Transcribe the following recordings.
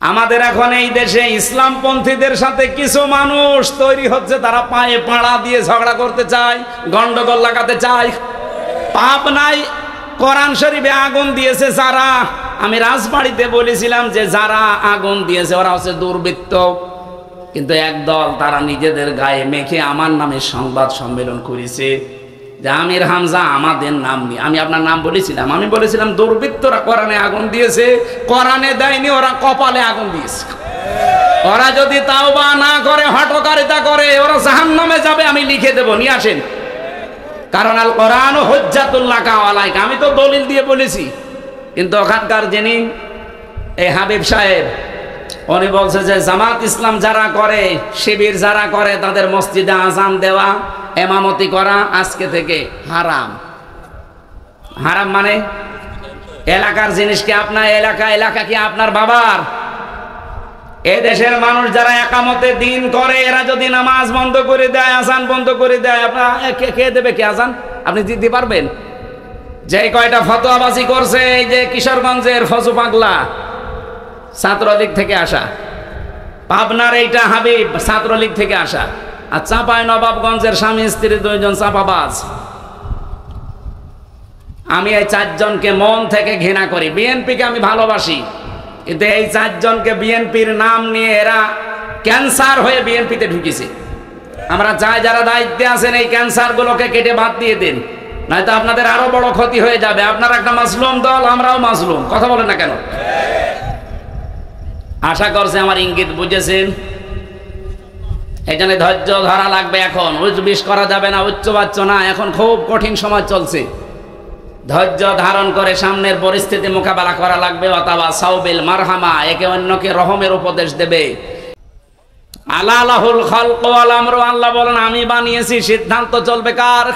আমাদের এখন এই দেশে ইসলামপন্থীদের সাথে কিছু মানুষ তৈরি হচ্ছে, তারা পায়ে পাড়া দিয়ে ঝগড়া করতে চায়, গন্ডগোল লাগাতে চায়। পাপ নাই, কোরআন শরীফে আগুন দিয়েছে যারা, আমি রাজবাড়িতে বলেছিলাম যে যারা আগুন দিয়েছে ওরা হচ্ছে দুর্বৃত্ত, কিন্তু একদল তারা নিজেদের গায়ে মেখে আমার নামে সংবাদ সম্মেলন করেছে যে আমির হামজা আমাদের নাম নিয়ে। আমি আপনার নাম বলেছিলাম, আমি বলেছিলাম দুর্বৃত্তরা কোরআনে আগুন দিয়েছে, কোরআনে দেয়নি, ওরা কপালে আগুন দিয়েছে। ওরা যদি তাওবা না করে, হঠকারিতা করে, ওরা জাহান্নামে যাবে, আমি লিখে দেব, নিয়ে আসেন। কারণ আল কোরআন হুজ্জাতুল্লাহ আলাইকা, আমি তো দলিল দিয়ে বলেছি। কিন্তু ওখানকার যিনি এই হাবিব সাহেব, উনি বলছে যে জামাত ইসলাম যারা করে, শিবির যারা করে, তাদের মসজিদে আজান দেওয়া, এমামতি করা আজকে থেকে হারাম। হারাম মানে এলাকার জিনিস কি আপনার এলাকা, এলাকা কি আপনার বাবার? এই দেশের মানুষ যারা একামতে দিন করে, এরা যদি নামাজ বন্ধ করে দেয়, আজান বন্ধ করে দেয়, আপনার কে দেবে? কে আজান আপনি দিতে পারবেন? যে কয়টা ফতোয়াবাজি করছে, এই যে কিশোরগঞ্জের ফজু পাগলা ছাত্রলীগ থেকে আসা, পাবনার এইটা হাবিব ছাত্রলীগ থেকে আসা, আর চাঁপাই নবাবগঞ্জের স্বামী স্ত্রী দুইজন চাপাবাজ। আমি এই চারজনকে মন থেকে ঘৃণা করি। বিএনপিকে আমি ভালোবাসি, কিন্তু এই চারজনকে বিএনপির নাম নিয়ে এরা ক্যান্সার হয়ে বিএনপিতে ঢুকেছে। আমরা চাই যারা দায়িত্বে আছেন এই ক্যান্সার গুলোকে কেটে বাদ দিয়ে দিন, নয়তো আপনাদের আরো বড় ক্ষতি হয়ে যাবে। আপনারা একটা মাসলুম দল, আমরাও মাসলুম, কথা বলেন না কেন? আশা করছে আমার ইঙ্গিত বুঝেছেন। এই জন্য ধৈর্য ধরা লাগবে। এখন উচ্চবিষ করা যাবে না, উচ্চবাচ্য না, এখন খুব কঠিন সময় চলছে। ধৈর্য ধারণ করে সামনের পরিস্থিতি মোকাবেলা করা লাগবে। অথবা সাউবিল মারহামা, একে অন্যকে রহমের উপদেশ দেবে। আলাহুল খালক ওয়াল আমরু, আল্লাহ বলেন আমি বানিয়েছি, সিদ্ধান্ত চলবে কার?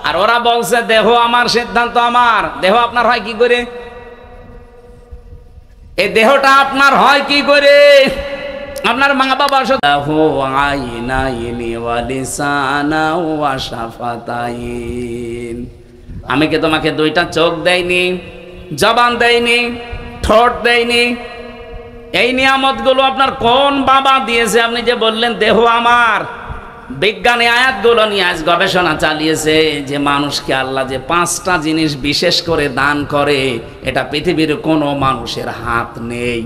আর ওরা বলছে দেহ আমার, সিদ্ধান্ত আমার। দেহ আপনার হয় কি করে? এই দেহটা আপনার হয় কি করে? আপনার মা বাবা আমি কি তোমাকে দুইটা চোখ দেয়নি, জবান দেয়নি, ঠোঁট দেয়নি? এই নিয়ামতগুলো আপনার কোন বাবা দিয়েছে? আপনি যে বললেন দেহ আমার, বিজ্ঞানী আয়াতগুলো নিয়ে আজ গবেষণা চালিয়েছে যে মানুষকে আল্লাহ যে 5টা জিনিস বিশেষ করে দান করে, এটা পৃথিবীর কোনো মানুষের হাত নেই।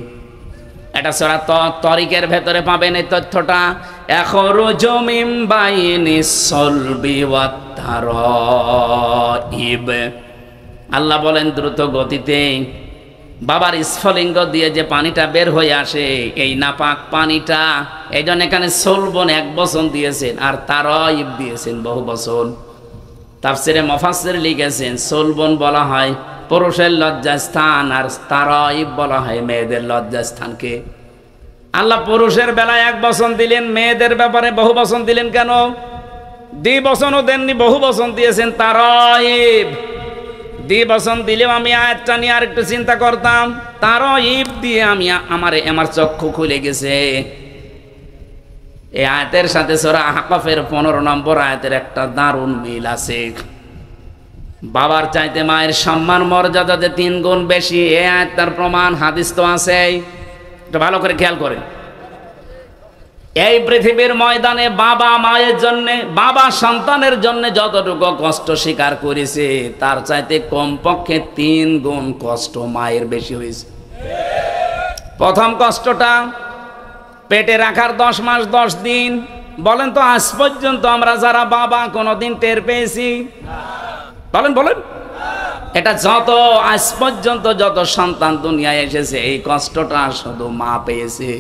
এটা সূরা তরিকের ভেতরে পাবেন এই তথ্যটা। এখরুজু মিন বাইনিস সলবি ওয়াত তারাইব, আল্লাহ বলেন দ্রুত গতিতে বাবার স্ফলিঙ্গ দিয়ে যে পানিটা বের হয়ে আসে, এই নাপাক পানিটা, এই জন্য এখানে সলবন 1 বচন দিয়েছেন, আর তারাইব দিয়েছেন বহু বচন। তাফসিরে মুফাসসির লিখেছেন সলবন বলা হয় পুরুষের লজ্জাস্থান, আর তারাইব বলা হয় মেয়েদের লজ্জাস্থানকে। আল্লাহ পুরুষের বেলায় 1 বচন দিলেন, মেয়েদের ব্যাপারে বহু বচন দিলেন কেন? দ্বিবচনও দেননি, বহু বচন দিয়েছেন। তারাইব দ্বিবচন দিলেও আমি আয়াতটা নিয়ে আর একটু চিন্তা করতাম। তারাইব দিয়ে আমি আমার চক্ষু খুলে গেছে। এই আয়াতের সাথে সূরা আহকাফের 15 নম্বর আয়াতের একটা দারুণ মিল আছে। বাবার চাইতে মায়ের সম্মান মর্যাদা যে 3 গুণ বেশি, এই আয়াতটার প্রমাণ হাদিস তো আছে। এটা ভালো করে খেয়াল করেন। এই পৃথিবীর ময়দানে বাবা মায়ের জন্য, বাবা সন্তানের জন্য যতটুকু কষ্ট স্বীকার করেছে, তার চাইতে কমপক্ষে 3 গুণ কষ্ট মায়ের বেশি হয়েছে। প্রথম কষ্টটা পেটে রাখার 10 মাস 10 দিন। বলেন তো আজ পর্যন্ত আমরা যারা বাবা কোনোদিন টের পেয়েছি? বলেন বলেন। এটা যত আজ পর্যন্ত যত সন্তান দুনিয়ায় এসেছে, এই কষ্টটা শুধু মা পেয়েছে।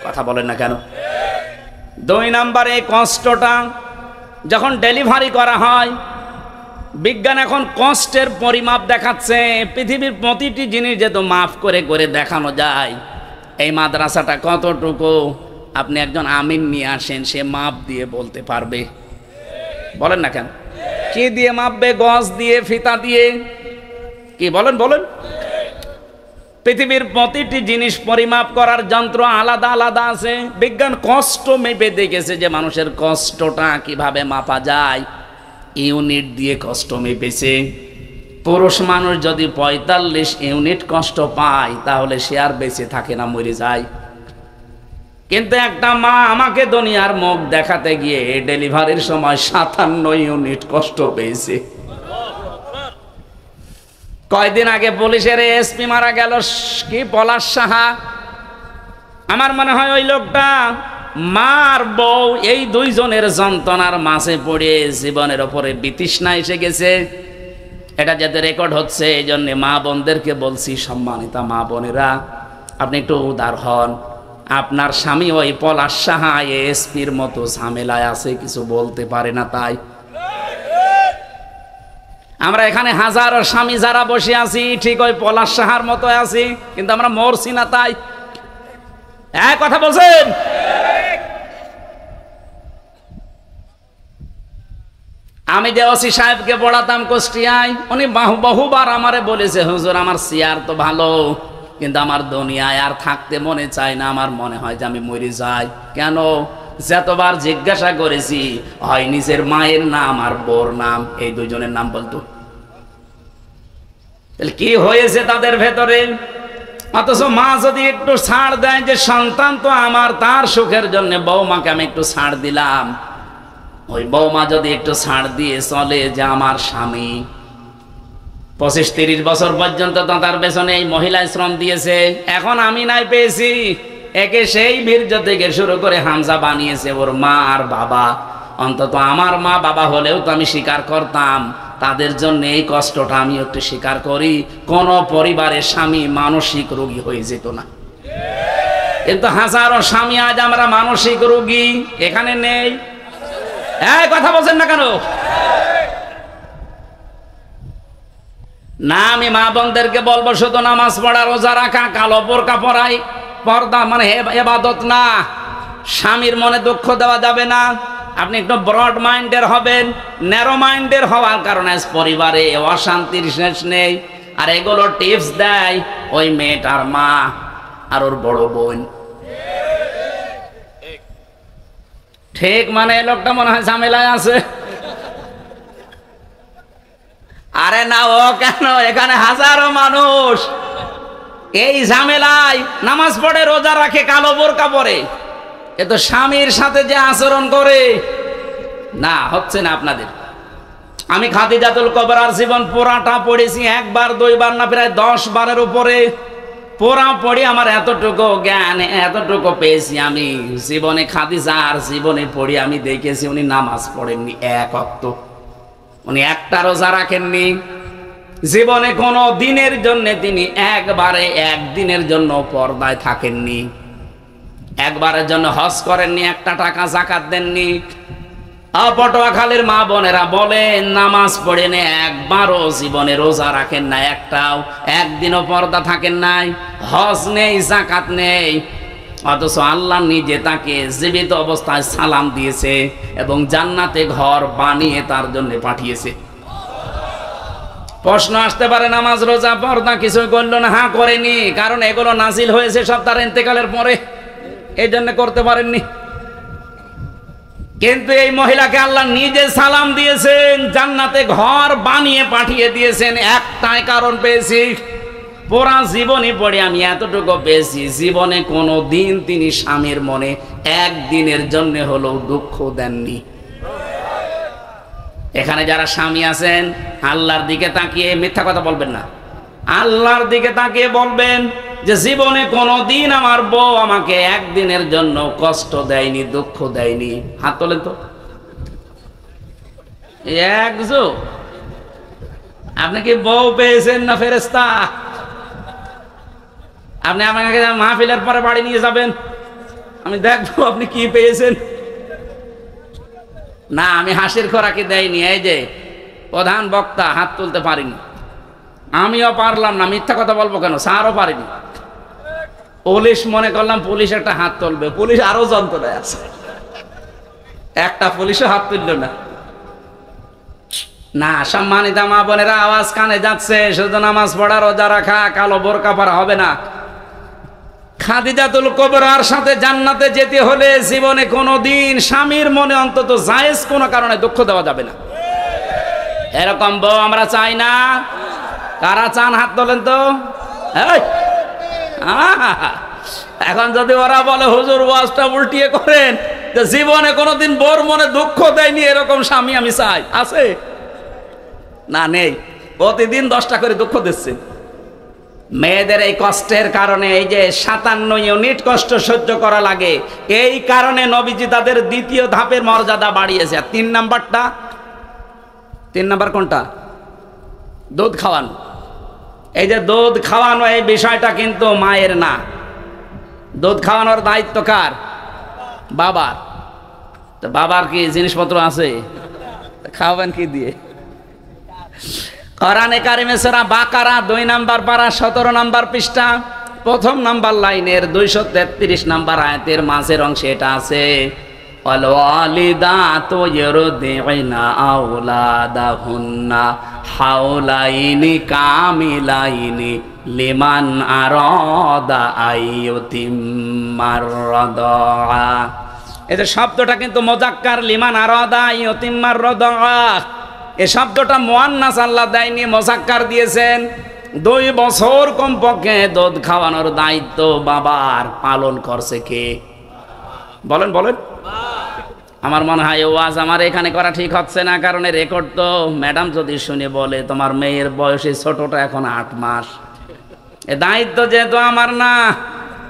কথা বলেন না কেন? 2 নম্বরে এই কষ্টটা যখন ডেলিভারি করা হয়, বিজ্ঞান এখন কষ্টের পরিমাপ দেখাচ্ছে। পৃথিবীর প্রতিটি জিনিস যেহেতু মাপ করে করে দেখানো যায়, এই মাদ্রাসাটা কতটুকু আপনি একজন আমিন নিয়ে আসেন, সে মাপ দিয়ে বলতে পারবে। বলেন না কেন? কি দিয়ে মাপবে? গজ দিয়ে, ফিতা দিয়ে? কি বলেন বলেন? পৃথিবীর প্রতিটি জিনিস পরিমাপ করার যন্ত্র আলাদা আলাদা আছে। বিজ্ঞান কষ্ট মেপে দেখেছে যে মানুষের কষ্টটা কিভাবে মাপা যায়, ইউনিট দিয়ে কষ্ট মেপেছে। পুরুষ মানুষ যদি 45 ইউনিট কষ্ট পায় তাহলে সে আর বেঁচে থাকে না, মরে যায়। কিন্তু একটা মা আমাকে দুনিয়ার মুখ দেখাতে গিয়ে ডেলিভারির সময় 57 ইউনিট কষ্ট পেয়েছে। কয়দিন আগে পুলিশের এসপি মারা গেল, কি পলাশ সাহা, আমার মনে হয় ওই লোকটা মার বউ এই দুইজনের যন্ত্রণার মাঝে পড়ে জীবনের ওপরে বিতৃষ্ণা এসে গেছে। এটা যাতে রেকর্ড হচ্ছে, এই জন্য মা বোনদেরকে বলছি, সম্মানিতা মা বোনেরা, আপনি একটু উদার হন। আপনার স্বামী ওই পলাশ সাহা এসপির মতো ঝামেলায় আছে, কিছু বলতে পারে না। তাই আমরা এখানে হাজারো স্বামী যারা বসে আছি ঠিক ওই পলাশ সাহার মতো আছি, কিন্তু আমরা মরছি না। তাই এক কথা বলছেন। আমি যে ওসি সাহেবকে পড়াতাম কুষ্টিয়ায়, উনি বহুবার আমারে বলেছে, হুজুর আমার চেয়ার তো ভালো, কিন্তু আমার দুনিয়ায় আর থাকতে মনে চায় না, আমার মনে হয় যে আমি মরে যাই। কেন? যতবার জিজ্ঞাসা করেছি, হয় নিজের মায়ের নাম আর বোর নাম, এই দুজনের নাম বলতো। তাহলে কি হয়েছে তাদের ভেতরে? অথচ মা যদি একটু ছাড় দেয় যে সন্তান তো আমার, তার সুখের জন্য বৌমাকে আমি একটু ছাড় দিলাম, ওই বৌমা যদি একটু ছাড় দিয়ে চলে যে আমার স্বামী 25-30 বছর পর্যন্ত তার পেছনে এই মহিলা শ্রম দিয়েছে, এখন আমি নাই পেয়েছি, একে সেই বীর্য থেকে শুরু করে হামজা বানিয়েছে ওর মা আর বাবা। অন্তত আমার মা বাবা হলেও তো আমি স্বীকার করতাম, তাদের জন্য এই কষ্টটা আমি একটু স্বীকার করি। কোন পরিবারের স্বামী মানসিক রোগী হয়ে যেত না, কিন্তু হাজারো স্বামী আজ আমরা মানসিক রোগী এখানে নেই। এই কথা বলছেন না কেন? না, আমি মা বোনদেরকে বলবো শুধু নামাজ পড়া, রোজা রাখা, কালো বোরকা পরাই পর্দা মানে ইবাদত না। স্বামীর মনে দুঃখ দেওয়া যাবে না। আপনি একটু ব্রড মাইন্ডের হবেন, ন্যারো মাইন্ডের হওয়ার কারণে পরিবারে অশান্তির শেষ নেই। আর এগুলো টিপস দেয় ওই মেয়েটার মা আর ওর বড় বোন। ঠিক মানে লোকটা মনে হয় ঝামেলায় আছে। আরে না, ও কেন, এখানে হাজারো মানুষ এই ঝামেলায় নামাজ পড়ে, রোজা রাখে, কালো বোরকা পরে, এ তো স্বামীর সাথে যে আচরণ করে না, হচ্ছে না আপনাদের। আমি খাদিজাতুল কুবরার জীবন পুরাটা পড়েছি, একবার দুইবার না, প্রায় 10 বারের উপরে পুরা পড়ি। আমার এতটুকু জ্ঞান, এতটুকু পেয়েছি আমি জীবনে। খাদিজার জীবনে পড়ি আমি দেখেছি উনি নামাজ পড়েননি এক ওয়াক্ত, উনি একটা রোজা রাখেননি জীবনে, কোনো দিনের জন্য তিনি একবারে একদিনের জন্য পর্দায় থাকেননি, একবারের জন্য হজ করেননি, একটা টাকা যাকাত দেননি। পটুয়াখালীর মা বোনেরা বলেন নামাজ পড়েন, একবারও জীবনে রোজা রাখেন না, একটাও একদিনও পর্দা থাকেন নাই, হজ নেই, যাকাত নেই। অথচ আল্লাহ নিজে তাকে জীবিত অবস্থায় সালাম দিয়েছে এবং জান্নাতে ঘর বানিয়ে তার জন্য পাঠিয়েছে। প্রশ্ন আসতে পারে নামাজ রোজা পর্দা কিছুই করলো না। হ্যাঁ, করেনি, কারণ এগুলো নাজিল হয়েছে সব তার ইন্তেকালের পরে, এই জন্য করতে পারেননি। কিন্তু এই মহিলাকে আল্লাহ নিজে সালাম দিয়েছেন, জান্নাতে ঘর বানিয়ে পাঠিয়ে দিয়েছেন। একটাই কারণ পেয়েছি, পুরা জীবনে পড়ে আমি এতটুকু পেয়েছি, জীবনে কোনো দিন তিনি স্বামীর মনে একদিনের জন্য হলেও দুঃখ দেননি। এখানে যারা স্বামী আছেন আল্লাহর দিকে তাকিয়ে মিথ্যা কথা বলবেন না, আল্লাহর দিকে তাকিয়ে বলবেন যে জীবনে কোনো দিন আমার বউ আমাকে একদিনের জন্য কষ্ট দেয়নি, দুঃখ দেয়নি। হাত তোলেন তো। একজো, আপনি কি বউ পেয়েছেন না ফেরেশতা? আপনি আমাকে মাহফিলের পরে বাড়ি নিয়ে যাবেন, আমি দেখবো আপনি কি পেয়েছেন। না, আমি হাসির খোরাকি দেয়নি। এই যে প্রধান বক্তা হাত তুলতে পারিনি, আমিও পারলাম না, মিথ্যা কথা বলবো কেন, স্যারও পারিনি। পুলিশ মনে করলাম পুলিশ একটা হাত তুলবে, পুলিশ আরো যন্ত্রণায় আছে, একটা পুলিশও হাত তুলল না। না, সম্মানিত মা বোনেরা, আওয়াজ কানে যাচ্ছে, শুধু নামাজ পড়া, রোজা রাখা, কালো বোরকা পরা হবে না। খাদিজাতুল কুবরার সাথে জান্নাতে যেতে হলে জীবনে কোনোদিন স্বামীর মনে অন্তত জায়েজ কোনো কারণে দুঃখ দেওয়া যাবে না। এরকম বউ আমরা চাই না। কারা চান হাত তোলেন তো? এখন যদি ওরা বলে হুজুর ওয়াজটা উল্টিয়ে করেন, যে জীবনে কোনোদিন বোর মনে দুঃখ দেয়নি এরকম স্বামী আমি চাই, আছে না? নেই। প্রতিদিন 10টা করে দুঃখ দিচ্ছে। মেয়েদের এই কষ্টের কারণে, এই যে 57 ইউনিট কষ্ট সহ্য করা লাগে, এই কারণে নবীজি তাদের দ্বিতীয় ধাপের মর্যাদা বাড়িয়েছে। 3 নাম্বারটা, 3 নাম্বার কোনটা? দুধ খাওয়ানো। এই যে দুধ খাওয়ানো, এই বিষয়টা কিন্তু মায়ের না। দুধ খাওয়ানোর দায়িত্ব কার? বাবার। তো বাবার কি জিনিসপত্র আছে? খাওয়াবেন কি দিয়ে? কোরআনে কারিমে সূরা বাকারা 2 নাম্বার পারা 17 নাম্বার পৃষ্ঠা 1ম নাম্বার লাইনের 233 নাম্বার আয়াতের মাঝের অংশে এটা আছে, ওয়াল ওয়ালিদাতু ইউরদি'না আওলাদাহুন্না হাওলাইনি কামিলাইনি লিমান আরাদা আইয়ুতিম্মার রাদা। এই যে শব্দটা কিন্তু মুযাক্কার, লিমান আরাদা আইয়ুতিম্মার রাদা। এই শব্দটা মুয়ান্নাস আল্লাহ দেয়নি, মুযাক্কার দিয়েছেন। 2 বছর কমপক্ষে দুধ খাওয়ানোর দায়িত্ব বাবার। পালন করছে কে? বলেন বলেন। আমার মনে হয় ওয়াজ আমার এখানে করা ঠিক হচ্ছে না, কারণ রেকর্ড তো ম্যাডাম যদি শুনে বলে তোমার মেয়ের বয়সে ছোটটা এখন 8 মাস, এ দায়িত্ব যেহেতু আমার না,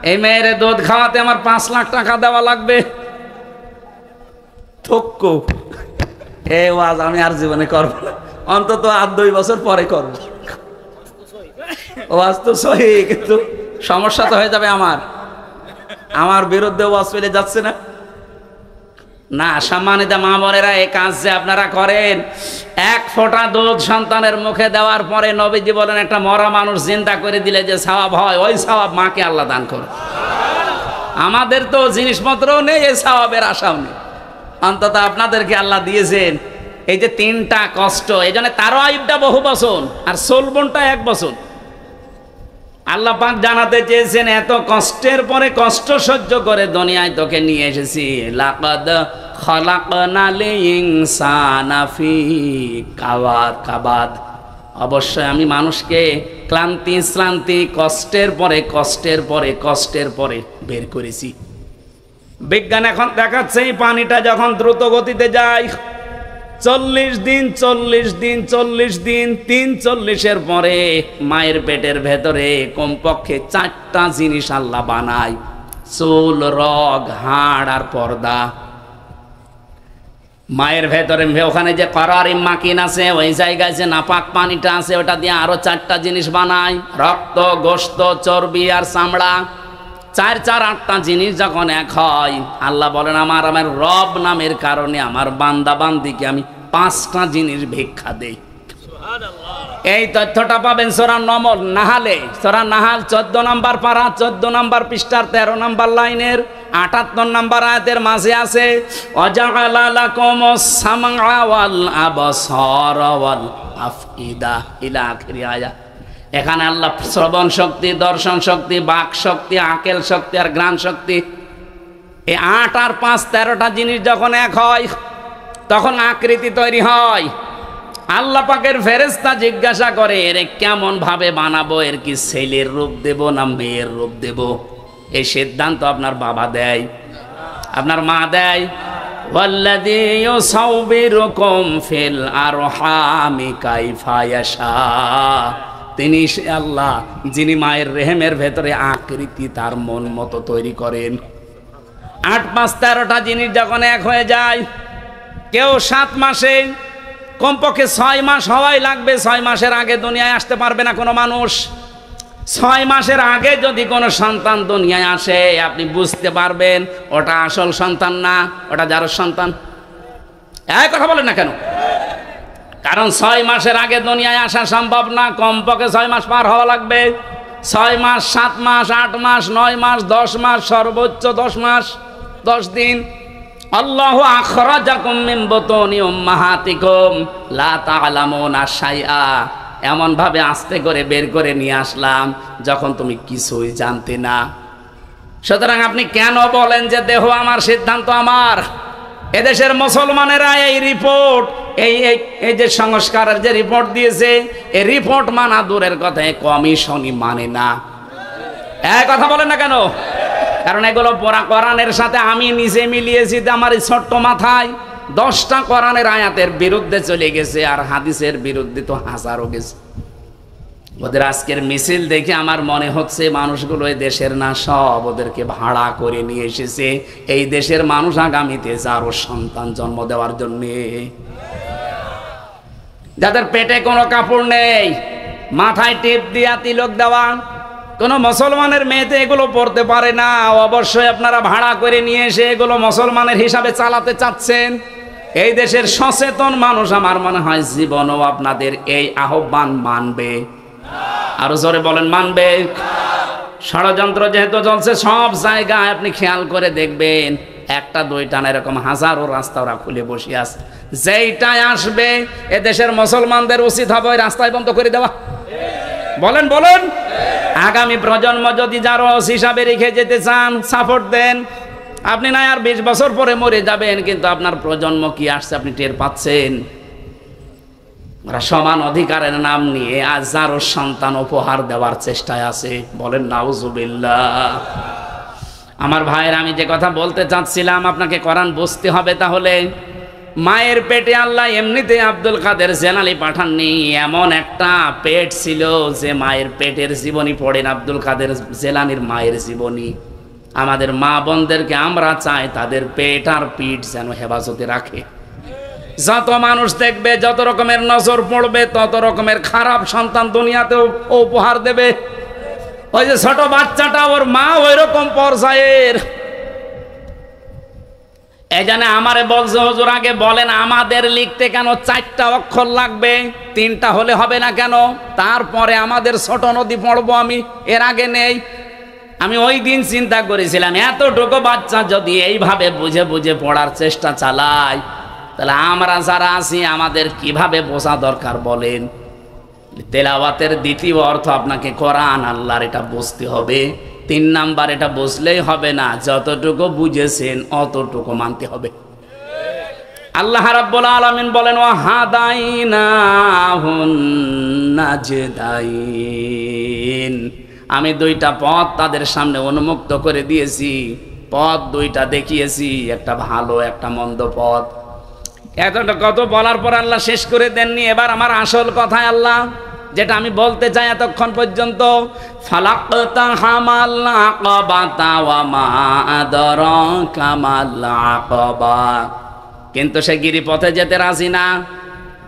এই মেয়ের দুধ খাওয়াতে আমার 5 লাখ টাকা দেওয়া লাগবে। থক্কু এই ওয়াজ আমি আর জীবনে করবো না, অন্তত আর 2 বছর পরে করবো। ওয়াজ তো সহি, কিন্তু সমস্যা তো হয়ে যাবে আমার বিরুদ্ধে ওয়াজ পেলে যাচ্ছে না। না, সম্মানিত মা বোনেরা, এই কাজ যে আপনারা করেন, 1 ফোঁটা দুধ সন্তানের মুখে দেওয়ার পরে নবীজি বলেন একটা মরা মানুষ জিন্দা করে দিলে যে সওয়াব হয়, ওই সওয়াব মাকে আল্লাহ দান করে। আমাদের তো জিনিসপত্রও নেই, এই সওয়াবের আশাও নেই, অন্তত আপনাদেরকে আল্লাহ দিয়েছেন। এই যে 3টা কষ্ট, এই জন্য তারও আয়ুবটা বহু বছর আর সোলবনটা 1 বছর। আল্লাহ পাক জানাতে চেয়েছেন এত কষ্টের পরে কষ্ট সহ্য করে দুনিয়ায় তোকে নিয়ে এসেছি। লাকাদ খালাকনাল ইনসানা ফি কাবাদ। অবশ্যই আমি মানুষকে ক্লান্তি শ্রান্তি কষ্টের পরে বের করেছি। বিজ্ঞান এখন দেখাচ্ছে এই পানিটা যখন দ্রুত গতিতে যায়, 40 দিন 43 পরে মায়ের পেটের ভেতরে কমপক্ষে 4টা জিনিস আল্লাহ বানায়, চুল, রগ, হাড় আর পর্দা। মায়ের ভেতরে ওখানে যে করারিম মাকিন আছে, ওই জায়গায় যে নাপাক পানিটা আছে, ওটা দিয়ে আরো 4টা জিনিস বানায়, রক্ত, গোশত, চর্বি আর চামড়া। 8টা জিনিস যখন এক হয়, আল্লাহ বলেন আমার রব নামের কারণে আমার বান্দা বান্দিকে আমি 5টা জিনিস ভিক্ষা দেই। এই তথ্যটা পাবেন সূরা নাহালে, সূরা নাহাল 14 নাম্বার পারা 14 নাম্বার পৃষ্ঠার 13 নাম্বার লাইনের 78 নাম্বার আয়াতের মাঝে আছে, ওয়াজাআলা লাকুমুস সামআ ওয়াল আবসারা ওয়াল আফইদা ইলা আখিরি আয়াত। এখানে আল্লাহ শ্রবণ শক্তি, দর্শন শক্তি, বাক শক্তি, আকেল শক্তি আর ঘ্রাণ শক্তি, এই 8 আর 5 13টা জিনিস যখন এক হয় তখন আকৃতি তৈরি হয়। আল্লাহ পাকের ফেরেশতা জিজ্ঞাসা করে এর কেমন ভাবে বানাবো, এর কি ছেলের রূপ দেব না মেয়ের রূপ দেব? এই সিদ্ধান্ত আপনার বাবা দেয়, আপনার মা দেয়। ওয়াল্লাযী ইউসাউবিরুকুম ফিল আরহামি কাইফা ইয়াশা। তিনি সে আল্লাহ যিনি মায়ের রেহেমের ভেতরে আকৃতি তার মন মতো তৈরি করেন। 8 5 13টা জিনিস যখন এক হয়ে যায়, কেউ 7 মাসে, কমপক্ষে 6 মাস হওয়াই লাগবে। 6 মাসের আগে দুনিয়ায় আসতে পারবে না কোনো মানুষ। 6 মাসের আগে যদি কোনো সন্তান দুনিয়ায় আসে, আপনি বুঝতে পারবেন ওটা আসল সন্তান না, ওটা যার সন্তান। এই কথা বলেন না কেন? কারণ 6 মাসের আগে দুনিয়ায় আসা সম্ভব না, কমপক্ষে 6 মাস পার হওয়া লাগবে। 6 মাস, 7 মাস, 8 মাস, 9 মাস, 10 মাস, সর্বোচ্চ 10 মাস 10 দিন। আল্লাহু আখরাজাকুম মিন বুতুনি উম্মাহাতিকুম লা তা'লামুনা শাইআ। এমন ভাবে আস্তে করে বের করে নিয়ে আসলাম যখন তুমি কিছুই জানতে না। সুতরাং আপনি কেন বলেন যে দেহ আমার, সিদ্ধান্ত আমার? এদেশের মুসলমানেরা এই রিপোর্ট এই যে সংস্কারের যে রিপোর্ট দিয়েছে, এই রিপোর্ট মানা দূরের কথা, কমিশনই মানে না। এক কথা বলেন না কেন? কারণ এগুলো পুরা কোরআনের সাথে আমি নিজে মিলিয়েছি, আমার এই ছোট্ট মাথায় 10টা কোরআনের আয়াতের বিরুদ্ধে চলে গেছে, আর হাদিসের বিরুদ্ধে তো হাজারও গেছে। ওদের আজকের মিছিল দেখে আমার মনে হচ্ছে মানুষগুলো এই দেশের না, সব ওদেরকে ভাড়া করে নিয়ে এসেছে এই দেশের মানুষ আগামীতে আরো সন্তান জন্ম দেওয়ার জন্য। যাদের পেটে কোনো কাপড় নেই, মাথায় টেপ দিয়া তিলক দেওয়া, কোন মুসলমানের মেয়েতে এগুলো পড়তে পারে না, অবশ্যই আপনারা ভাড়া করে নিয়ে এসে এগুলো মুসলমানের হিসাবে চালাতে চাচ্ছেন। এই দেশের সচেতন মানুষ আমার মনে হয় জীবনও আপনাদের এই আহ্বান মানবে। আরো জোরে বলেন, মানবে? ষড়যন্ত্র যেহেতু চলছে সব জায়গায়, আপনি খেয়াল করে দেখবেন একটা দুইটা না, এরকম হাজারো রাস্তা ওরা খুলে বসে আছে। যেইটাই আসবে এ দেশের মুসলমানদের উচিত হবে ওই রাস্তায় বন্ধ করে দেওয়া। বলেন বলেন। আগামী প্রজন্ম যদি যারা হিসাবে রেখে যেতে চান, সাপোর্ট দেন। আপনি না আর 20 বছর পরে মরে যাবেন, কিন্তু আপনার প্রজন্ম কি আসছে আপনি টের পাচ্ছেন? ওরা সমান অধিকারের নাম নিয়ে হাজারো সন্তান উপহার দেওয়ার চেষ্টায় আছে। বলেন নাউজুবিল্লাহ। আমার ভাইয়ের, আমি যে কথা বলতে চাচ্ছিলাম, আপনাকে কোরআন বুঝতে হবে। তাহলে মায়ের পেটে আল্লাহ এমনিতে আব্দুল কাদের জেলানি পাঠাননি, এমন একটা পেট ছিল যে মায়ের পেটের জীবনী পড়েন আব্দুল কাদের জেলানির মায়ের জীবনী। আমাদের মা বোনদেরকে আমরা চাই তাদের পেট আর পিঠ যেন হেফাজতে রাখে। যত মানুষ দেখবে, যত রকমের নজর পড়বে, তত রকমের খারাপ সন্তান দুনিয়াতেও উপহার দেবে। ওই যে ছোট বাচ্চাটা, ওর মা ওই রকম পর্যায়ের। এই জন্য আমারে বলছে হুজুর আগে বলেন আমাদের লিখতে কেন 4টা অক্ষর লাগবে, 3টা হলে হবে না কেন? তারপরে আমাদের ছোট নদী পড়বো আমি, এর আগে নেই। আমি ওই দিন চিন্তা করেছিলাম, এতটুকু বাচ্চা যদি এইভাবে বুঝে বুঝে পড়ার চেষ্টা চালায়, তাহলে আমরা যারা আছি আমাদের কিভাবে বোঝা দরকার বলেন? তেলাওয়াতের দ্বিতীয় অর্থ আপনাকে কোরআন আল্লাহর, এটা বুঝতে হবে। 3 নাম্বার, এটা বুঝলেই হবে না, যতটুকু বুঝেছেন অতটুকু মানতে হবে। আল্লাহ রাব্বুল আলামিন বলেন, ওয়া হাদাইনাহুন নাজদাইন, আমি 2টা পথ তাদের সামনে উন্মুক্ত করে দিয়েছি। পথ 2টা দেখিয়েছি, একটা ভালো একটা মন্দ পথ। এতটা কত বলার পর আল্লাহ শেষ করে দেননি। এবার আমার আসল কথায় আল্লাহ যেটা আমি বলতে চাই এতক্ষণ পর্যন্ত, ফালাক্তা হামাল আকাবাতা ওয়া মা আদরাকা মাল আকাবা, কিন্তু সে গিরিপথে যেতে রাজি না।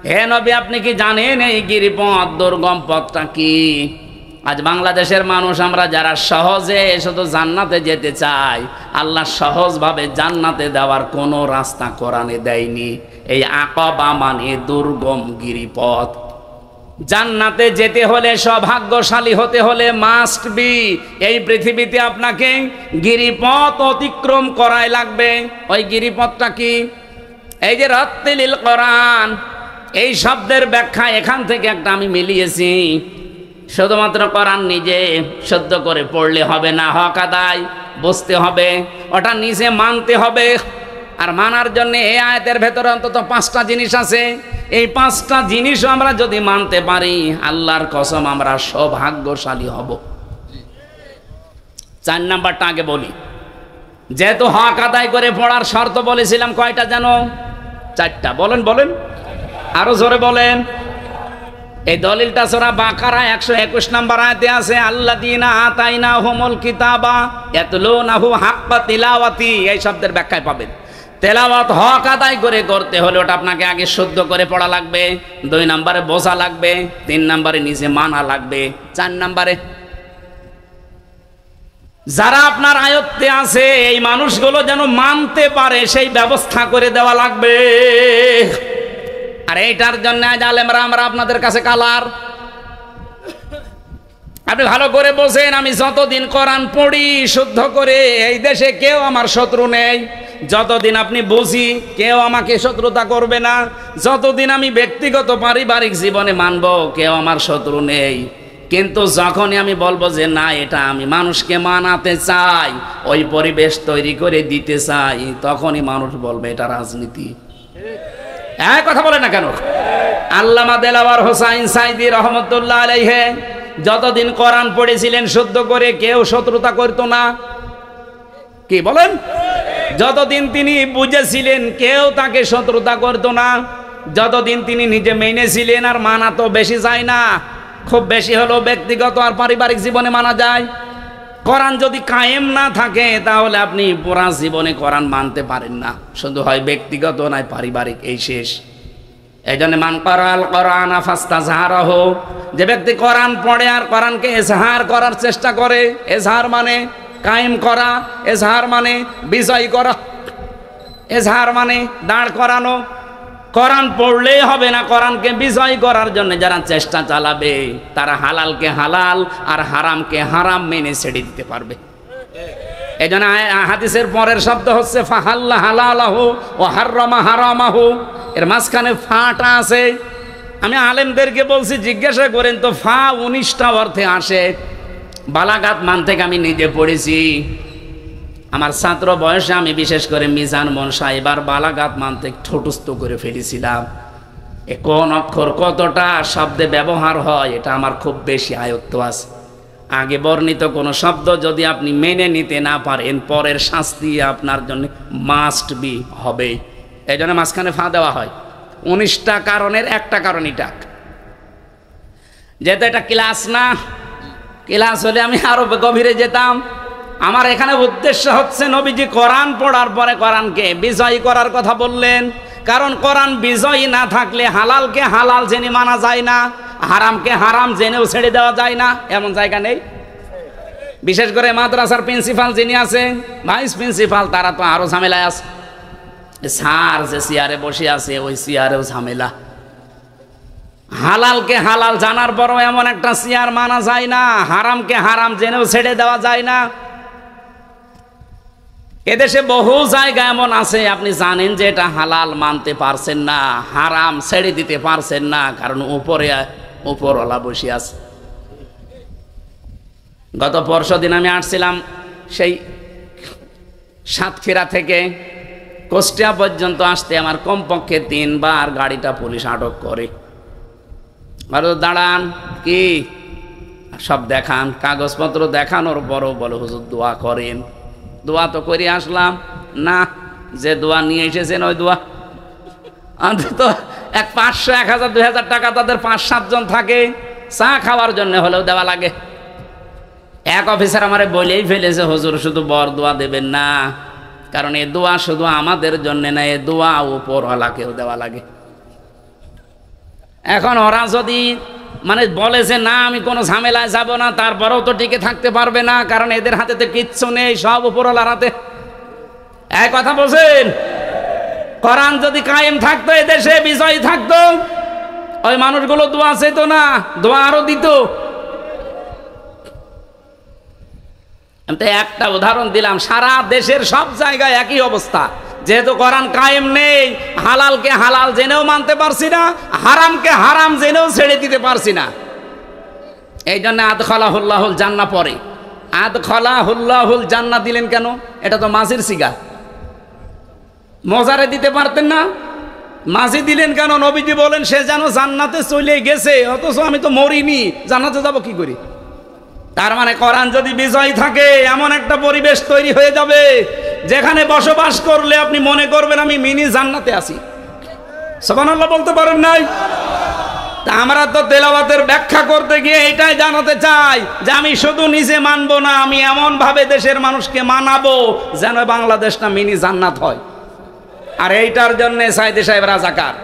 হে নবী, আপনি কি জানেন এই গিরিপথ, দুর্গম পথটা কি? আজ বাংলাদেশের মানুষ আমরা যারা সহজে শুধু জান্নাতে যেতে চাই, আল্লাহ সহজভাবে জান্নাতে দেওয়ার কোনো রাস্তা কোরআনে দেয়নি। এই আকাবা মানে দুর্গম গিরিপথ। জান্নাতে যেতে হলে, সৌভাগ্যশালী হতে হলে মাস্ট বি এই পৃথিবীতে আপনাকে গিরিপথ অতিক্রম করাই লাগবে। ওই গিরিপথটা কি? এই যে রাত্তিলিল কোরআন, এই শব্দের ব্যাখ্যা এখান থেকে একটা আমি মিলিয়েছি। শুধুমাত্র কোরআন নিজে শুদ্ধ করে পড়লে হবে না, হক আদায় বুঝতে হবে, ওটা নিজে মানতে হবে। আর মানার জন্য এই আয়াতের ভেতরে অন্তত 5টা জিনিস আছে। এই 5টা জিনিসও আমরা যদি মানতে পারি, আল্লাহর কসম আমরা সৌভাগ্যশালী হব। 4 নাম্বারটা আগে বলি। যেহেতু হক আদায় করে পড়ার শর্ত বলেছিলাম, কয়টা জানো? 4টা। বলেন বলেন, আরো জোরে বলেন। এই দলিলটা সূরা বাকারা 121 নম্বর আয়াতে আছে, আল্লাযীনা আতাইনাহুমুল কিতাবা ইয়াতলুনাহু হাক্কা তিলাওয়াতি। এই শব্দের ব্যাখ্যায় পাবেন তেলাওয়াত হক আদায় করে করতে হলে ওটা আপনাকে আগে শুদ্ধ করে পড়া লাগবে, 2 নম্বরে বোঝা লাগবে, 3 নম্বরে নিজে মানা লাগবে, 4 নম্বরে যারা আপনার আয়ত্তে আছে এই মানুষগুলো যেন মানতে পারে সেই ব্যবস্থা করে দেওয়া লাগবে। আর এইটার জন্য আজ আলেমরা আমরা আপনাদের কাছে কালার। আপনি ভালো করে বোঝেন, আমি যতদিন কোরআন পড়ি শুদ্ধ করে, এই দেশে কেউ আমার শত্রু নেই। যতদিন আপনি বুঝি কেউ আমাকে শত্রুতা করবে না। যতদিন আমি ব্যক্তিগত পারিবারিক জীবনে মানব, কেউ আমার শত্রু নেই। কিন্তু যখনই আমি বলবো যে না এটা আমি মানুষকে মানাতে চাই, ওই পরিবেশ তৈরি করে দিতে চাই, তখনই মানুষ বলবে এটা রাজনীতি। কথা বলে না কেন? আল্লামা দেলাওয়ার হোসাইন সাইদি রহমতুল্লাহ আলাইহি যতদিন কোরআন পড়েছিলেন শুদ্ধ করে, কেউ শত্রুতা করতো না। কি বলেন? যতদিন তিনি বুঝেছিলেন কেউ তাকে শত্রুতা করতো না। যতদিন তিনি নিজে মেনেছিলেন, আর মানা তো বেশি যায় না, খুব বেশি হলো ব্যক্তিগত আর পারিবারিক জীবনে মানা যায়। কোরআন যদি কায়েম না থাকে তাহলে আপনি পুরা জীবনে কোরআন মানতে পারেন না, শুধু হয় ব্যক্তিগত নয় পারিবারিক, এই শেষ। এই জন্য মান করাল কোরআন ফাস্তাজহারাহু, যে ব্যক্তি কোরআন পড়ে আর কোরআনকে এজহার করার চেষ্টা করে, এজহার মানে কায়েম করা, এজহার মানে বিজয় করা, এজহার মানে দাঁড় করানো। কোরআন পড়লেই হবে না, কোরআনকে বিজয় করার জন্য যারা চেষ্টা চালাবে তারা হালালকে হালাল আর হারামকে হারাম মেনে ছেড়ে দিতে পারবে। এই জন্য হাদিসের পরের শব্দ হচ্ছে ফাহাল্লা হালালাহু ওয়া হাররামা হারামাহু, এর মাঝখানে ফাটা আছে। আমি আলেমদেরকে বলছি জিজ্ঞাসা করেন তো, ফা 19টা অর্থে আসে। বালাগাত মান থেকে আমি নিজে পড়েছি, আমার ছাত্র বয়সে আমি বিশেষ করে মিজান মনসা এবার বালাগাত মান থেকে ঠোঁটস্থ করে ফেলেছিলাম। কোন অক্ষর কতটা শব্দে ব্যবহার হয় এটা আমার খুব বেশি আয়ত্ত আছে। আগে বর্ণিত কোনো শব্দ যদি আপনি মেনে নিতে না পারেন, পরের শাস্তি আপনার জন্য মাস্ট বি হবে। এই জন্য মাঝখানে ফা দেওয়া হয়। 19টা কারণের একটা কারণ এটা। যেহেতু এটা ক্লাস না, ক্লাস হলে আমি আরো গভীরে যেতাম। আমার এখানে উদ্দেশ্য হচ্ছে নবীজি কোরআন পড়ার পরে কোরআনকে বিজয়ী করার কথা বললেন। কারণ কোরআন বিজয়ী না থাকলে হালালকে হালাল জেনে মানা যায় না, হারামকে হারাম জেনেও ছেড়ে দেওয়া যায় না, এমন জায়গা নেই। বিশেষ করে মাদ্রাসার প্রিন্সিপাল যিনি আছে, ভাইস প্রিন্সিপাল, তারা তো আরো ঝামেলায় আছে। স্যার যে চেয়ারে বসে আছে ওই চেয়ারেও ঝামেলা। হালালকে হালাল জানার পরও এমন একটা চেয়ার মানা যায় না, হারামকে হারাম জেনেও ছেড়ে দেওয়া যায় না। এদেশে বহু জায়গা এমন আছে আপনি জানেন যে এটা হালাল মানতে পারছেন না, হারাম ছেড়ে দিতে পারছেন না, কারণ উপরওয়ালা বসে আছে। গত পরশুদিন আমি আসছিলাম সেই সাতক্ষীরা থেকে কুষ্টিয়া পর্যন্ত আসতে আমার কমপক্ষে 3 বার গাড়িটা পুলিশ আটক করে। দাঁড়ান, কি সব দেখান, কাগজপত্র দেখানোর পরও বলে হুজুর দোয়া করেন। দোয়া তো করে আসলাম না, যে দোয়া নিয়ে এসেছেন ওই দোয়া অন্তত 500, 1000, 2000 টাকা তাদের 5-7 জন থাকে, চা খাওয়ার জন্য হলেও দেওয়া লাগে। এক অফিসার আমারে বলেই ফেলেছে, হুজুর শুধু বর দোয়া দেবেন না, কারণ এ দোয়া শুধু আমাদের জন্য না, এ দোয়া উপরওয়ালাকেও দেওয়া লাগে। এখন ওরা যদি মানে বলেছে না আমি কোনো ঝামেলায় যাব না, তারপরেও তো টিকে থাকতে পারবে না, কারণ এদের হাতে তো কিচ্ছু নেই, সব উপরওয়ালার হাতে। এক কথা বলছেন, কোরআন যদি কায়েম থাকতো এদেশে বিজয় থাকতো, ওই মানুষগুলো দোয়া চেত না, দোয়া আরো দিত। আমি তো একটা উদাহরণ দিলাম, সারা দেশের সব জায়গায় একই অবস্থা। যেহেতু কোরআন কায়েম নেই, হালালকে হালাল জেনেও মানতে পারছি না, হারামকে হারাম জেনেও ছেড়ে দিতে পারছি না। এই জন্য আদখালাহুল্লাহুল জান্নাহ পরে আদখালাহুল্লাহুল জান্নাহ দিলেন কেন? এটা তো মাঝির সিগা, মজারে দিতে পারতেন না, মাঝি দিলেন কেন? নবীজি বলেন সে যেন জান্নাতে চলে গেছে, অথচ আমি তো মরিনি, জান্নাতে যাব কি করি? তার মানে কোরআন যদি বিজয় থাকে এমন একটা পরিবেশ তৈরি হয়ে যাবে যেখানে বসবাস করলে আপনি মনে করবেন আমি মিনি জান্নাতে আছি। সুবহানাল্লাহ বলতে পারেন নাই? তা আমরা তো তেলাওয়াতের ব্যাখ্যা করতে গিয়ে এটাই জানাতে চাই যে আমি শুধু নিজে মানবো না, আমি এমন ভাবে দেশের মানুষকে মানাবো যেন বাংলাদেশটা মিনি জান্নাত হয়। আর এইটার জন্য সাইদি সাহেব রাজাকার।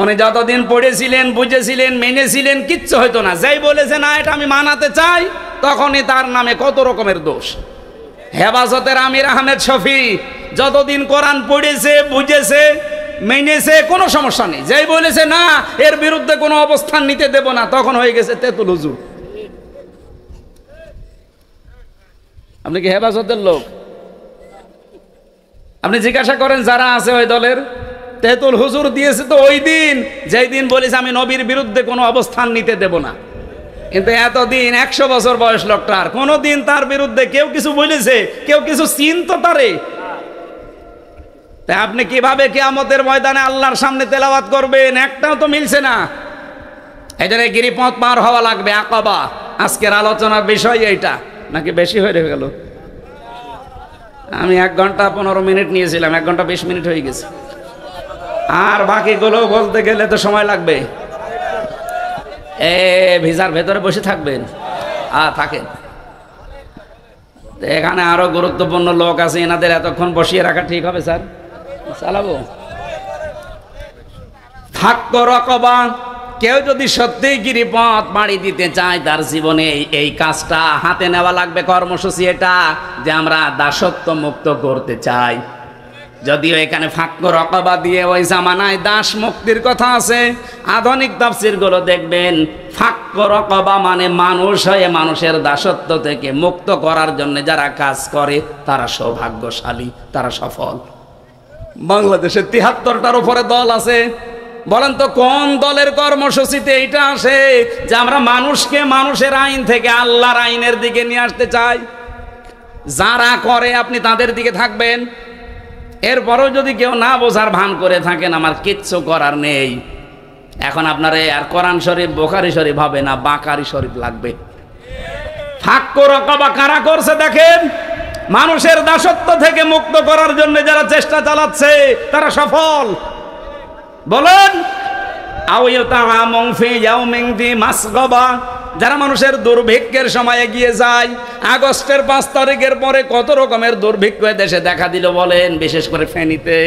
উনি যতদিন পড়েছিলেন, বুঝেছিলেন, মেনেছিলেন, কিচ্ছু হইতো না। যেই বলেছে না এটা আমি মানাতে চাই, তখনই তার নামে কত রকমের দোষ। হেফাজতের আমির আহমেদ শফি যতদিন কোরআন পড়েছে, বুঝেছে, মেনেছে, কোনো সমস্যা নেই। যেই বলেছে না এর বিরুদ্ধে কোনো অবস্থান নিতে দেব না, তখন হয়ে গেছে তেতুল হুজুর। আপনি কি হেফাজতের লোক? আপনি জিজ্ঞাসা করেন যারা আছে ওই দলের, তেতুল হুজুর দিয়েছে তো ওই দিন যেই দিন বলেছে আমি নবীর বিরুদ্ধে কোনো অবস্থান নিতে দেব না। কিন্তু এতদিন 100 বছর বয়স লোকটার, কোনোদিন তার বিরুদ্ধে কেউ কিছু বলেছে? কেউ কিছু চিনতো তারে? তাই আপনি কিভাবে কিয়ামতের ময়দানে আল্লাহর সামনে তেলাওয়াত করবেন? একটাও তো মিলছে না। এই জন্য গিরিপথ পার হওয়া লাগবে, আকাবা। আজকের আলোচনার বিষয় এইটা, নাকি বেশি হয়ে গেল? আমি 1 ঘন্টা 15 মিনিট নিয়েছিলাম, 1 ঘন্টা 20 মিনিট হয়ে গেছে। আর বাকিগুলো বলতে গেলে তো সময় লাগবে। ভিসার ভেতরে বসে থাকবেন? থাকেন। এখানে আরো গুরুত্বপূর্ণ লোক আছে, এনাদের এতক্ষণ বসিয়ে রাখা ঠিক হবে স্যার? চালাবো। ফাক্কু রাকাবা, কেউ যদি সত্যিই গিরিপথ পাড়ি দিতে চায়, তার জীবনে এই কাজটা হাতে নেওয়া লাগবে। কর্মসূচি এটা যে আমরা দাসত্ব মুক্ত করতে চাই। যদিও এখানে ফাক্কু রাকাবা দিয়ে ওই জামানায় দাস মুক্তির কথা আছে, আধুনিক তাফসীরগুলো দেখবেন ফাক্কু রাকাবা মানে মানুষ হয়ে মানুষের দাসত্ব থেকে মুক্ত করার জন্য যারা কাজ করে তারা সৌভাগ্যশালী, তারা সফল। বাংলাদেশে 73টার উপরে দল আছে। বলেন তো কোন দলের কর্মসূচিতে এইটা আসে যে আমরা মানুষকে মানুষের আইন থেকে আল্লাহর আইনের দিকে নিয়ে আসতে চাই? যারা করে আপনি তাদের দিকে থাকবেন। এরপরও যদি কেউ না বোঝার ভান করে থাকেন, আমার কিচ্ছু করার নেই। এখন আপনারে আর কোরআন শরীফ বুখারী শরীফ হবে না, বাকারি শরীফ লাগবে। ফাক্কু রাকাবা কারা করছে দেখেন, মানুষের দাসত্ব থেকে মুক্ত করার জন্য যারা চেষ্টা চালাচ্ছে তারা সফল। বলেন যারা মানুষের দুর্ভিক্ষের সময় এগিয়ে যায়। আগস্টের 5 তারিখের পরে কত রকমের দুর্ভিক্ষ দেশে দেখা দিল বলেন, বিশেষ করে ফেনীতে,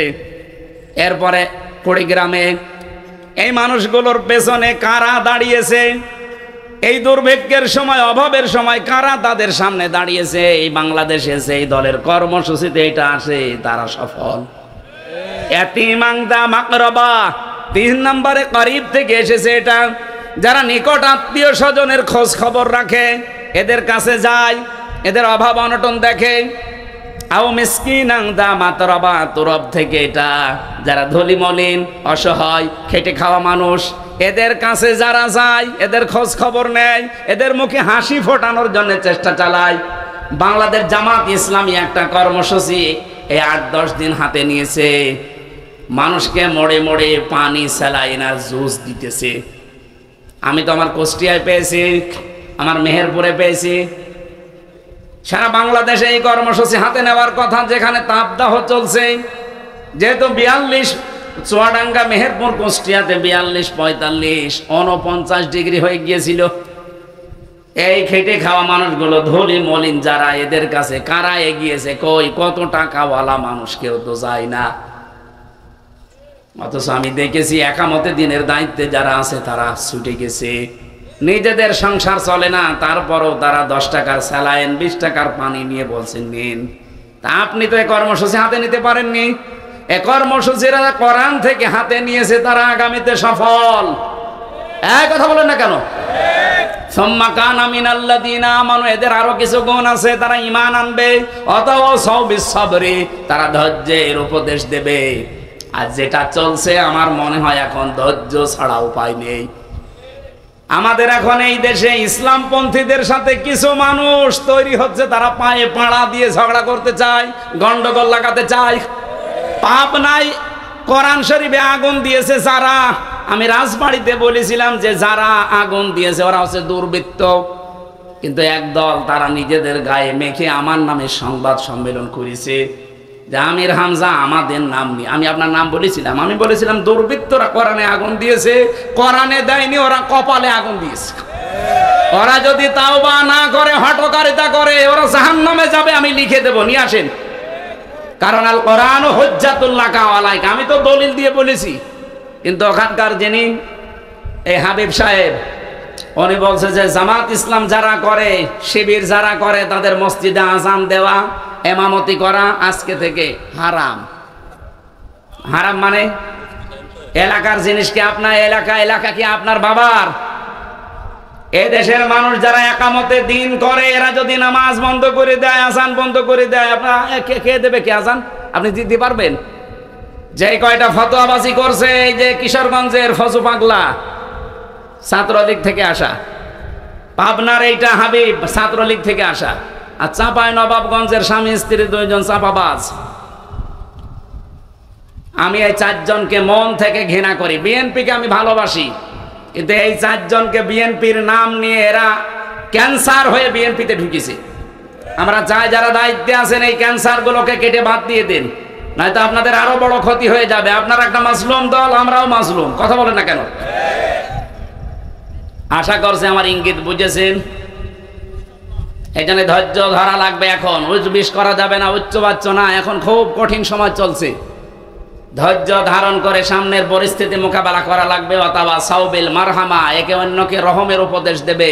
এরপরে কুড়িগ্রামে। এই মানুষগুলোর পেছনে কারা দাঁড়িয়েছে? এই দুর্ভিক্ষের সময়, অভাবের সময় কারা তাদের সামনে দাঁড়িয়েছে? এই বাংলাদেশে সেই দলের কর্মসূচিতে এটা আসে, তারা সফল। ইয়াতীমাংদা মাকরাবা 3 নম্বরে করিব থেকে এসেছে এটা। যারা নিকট আত্মীয় স্বজনের খোঁজ খবর রাখে, এদের কাছে যায়, এদের অভাব অনটন দেখে। আও মিসকিনাংদা মাতরাবা তুরব থেকে এটা, যারা ধনী মলিন অসহায় খেটে খাওয়া মানুষ, এদের কাছে যারা যায়, এদের খোঁজ খবর নেয়, এদের মুখে হাসি ফোটানোর জন্য চেষ্টা চালায়। বাংলাদেশ জামাত ইসলামী একটা কর্মসূচি এই 8-10 দিন হাতে নিয়েছে। মানুষকে মোড়ে মোড়ে পানি, স্যালাইন আর জুস দিতেছে। আমি তো আমার কুষ্টিয়ায় পেয়েছি, আমার মেহেরপুরে পেয়েছি। সারা বাংলাদেশে এই কর্মসূচি হাতে নেওয়ার কথা, যেখানে তাপদাহ চলছে। যেহেতু 42, চুয়াডাঙ্গা, মেহেরপুর, কুষ্টিয়াতে 42, 45, 49 ডিগ্রি হয়ে গিয়েছিল। এই খেটে খাওয়া মানুষগুলো, ধনী মলিন যারা, এদের কাছে কারা এগিয়েছে? কই, কত টাকাওয়ালা মানুষ কেউ তো যায় না। অথচ আমি দেখেছি একামতে দিনের দায়িত্বে যারা আছে তারা ছুটে গেছে। নিজেদের সংসার চলে না, তারপরও তারা 10 টাকার স্যালাইন, 20 টাকার পানি নিয়ে বলছেন নিন। তা আপনি তো এই কর্মসূচি হাতে নিতে পারেননি। এই কর্মসূচিরা কোরআন থেকে হাতে নিয়েছে, তারা আগামীতে সফল। এই কথা বলেন না কেন? সুম্মা কানা মিনাল্লাযীনা আমানু, এদের আরো কিছু গুণ আছে, তারা ঈমান আনবে। অতাওয়াসাউ বিস-সাবরি, তারা ধৈর্যের উপদেশ দেবে। আর যেটা চলছে আমার মনে হয় এখন ধৈর্য ছাড়া উপায় নেই। আমাদের এখন এই দেশে ইসলামপন্থীদের সাথে কিছু মানুষ তৈরি হচ্ছে, তারা পায়ে পাড়া দিয়ে ঝগড়া করতে চায়, গন্ডগোল লাগাতে চায়। পাপ নাই, কোরআন শরীফে আগুন দিয়েছে যারা। আমি রাজবাড়িতে বলেছিলাম যে যারা আগুন দিয়েছে ওরা হচ্ছে দুর্বৃত্ত। কিন্তু একদল তারা নিজেদের গায়ে মেখে আমার নামে সংবাদ সম্মেলন করেছে যে আমির হামজা আমাদের নাম নিয়ে। আমি আপনার নাম বলেছিলাম? আমি বলেছিলাম দুর্বৃত্তরা কোরআনে আগুন দিয়েছে। কোরআনে দেয়নি, ওরা কপালে আগুন দিয়েছে। ওরা যদি তাওবা না করে, হঠকারিতা করে, ওরা জাহান্নামে যাবে। আমি লিখে দেব, নিয়ে আসেন। কারণ আল কোরআন হুজ্জাতুল লাকা আলাইকা, আমি তো দলিল দিয়ে বলেছি। কিন্তু ওখানকার যিনি এই হাবিব সাহেব, উনি বলছে যে জামাত ইসলাম যারা করে, শিবির যারা করে, তাদের মসজিদে আজান দেওয়া, এমামতি করা আজকে থেকে হারাম। হারাম মানে এলাকার জিনিস কি আপনার এলাকা কি আপনার বাবার? এই দেশের মানুষ যারা একামতে দিন করে, এরা যদি নামাজ বন্ধ করে দেয়, আজান বন্ধ করে দেয়, আপনার কে দেবে? কে আজান আপনি দিতে পারবেন? যে কয়টা ফতোয়াবাজি করছে, এই যে কিশোরগঞ্জের ফজু পাগলা ছাত্রলীগ থেকে আসা, পাবনার এইটা হাবিব ছাত্রলীগ থেকে আসা, আর চাঁপায় নবাবগঞ্জের স্বামী স্ত্রী দুইজন চাঁপাবাজ। আমি এই চারজনকে মন থেকে ঘৃণা করি। বিএনপিকে আমি ভালোবাসি, কিন্তু এই চারজনকে বিএনপির নাম নিয়ে এরা ক্যান্সার হয়ে বিএনপিতে ঢুকেছে। আমরা চাই যারা দায়িত্বে আছেন এই ক্যান্সারগুলোকে কেটে বাদ দিয়ে দিন, নয়তো আপনাদের আরো বড় ক্ষতি হয়ে যাবে। আপনারা একটা মাজলুম দল, আমরাও মাজলুম। কথা বলেন না কেন? আশা করছে আমার ইঙ্গিত বুঝেছেন। এই জন্য ধৈর্য ধরা লাগবে। এখন উচ্চবিষ করা যাবে না, উচ্চবাচ্য না। এখন খুব কঠিন সময় চলছে। ধৈর্য ধারণ করে সামনের পরিস্থিতি মোকাবেলা করা লাগবে। অথবা সাউবিল মারহামা, একে অন্যকে রহমের উপদেশ দেবে।